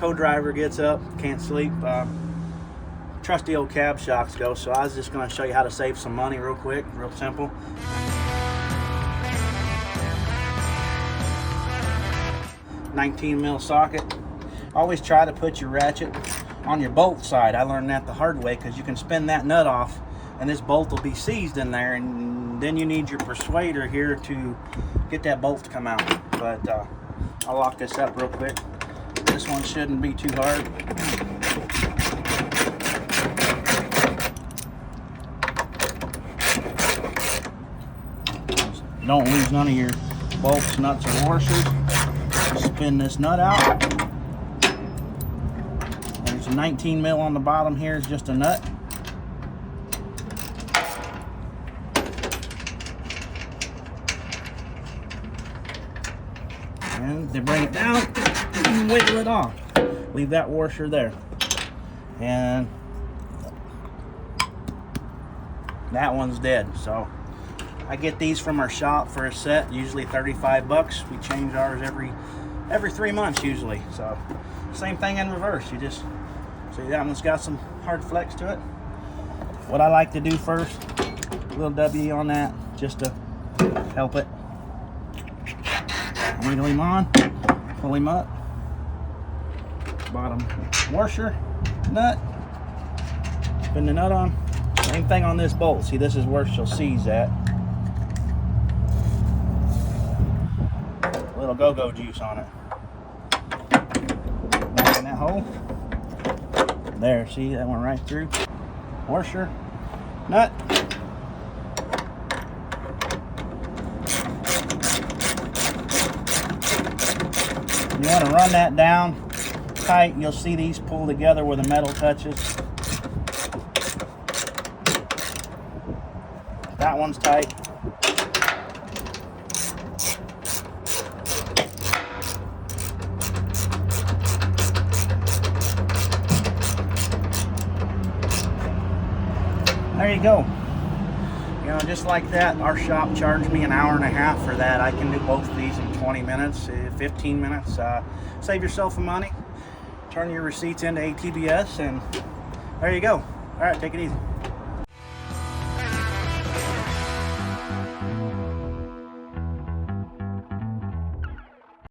Co-driver gets up, can't sleep. Trusty old cab shocks go, so I was just going to show you how to save some money real quick, real simple. 19 mil socket. Always try to put your ratchet on your bolt side. I learned that the hard way because you can spin that nut off and this bolt will be seized in there, and then you need your persuader here to get that bolt to come out. But I'll lock this up real quick. This one shouldn't be too hard. Don't lose none of your bolts, nuts, or washers. Spin this nut out. There's a 19 mil on the bottom here, is just a nut. And they bring it down and wiggle it off. Leave that washer there. And that one's dead. So I get these from our shop for a set, usually 35 bucks. We change ours every 3 months usually. So same thing in reverse. You just see that one's got some hard flex to it. What I like to do first, a little W on that just to help it. Wiggle him on, pull him up. Bottom washer, nut, spin the nut on. Same thing on this bolt. See, this is where she'll seize at. A little go-go juice on it. Back in that hole. There, see, that went right through. Washer, nut. You want to run that down tight. You'll see these pull together where the metal touches. That one's tight. There you go. You know, just like that, our shop charged me an hour and a half for that. I can do both of these in 20 minutes, 15 minutes. Save yourself some money. Turn your receipts into ATBS, and there you go. All right, take it easy.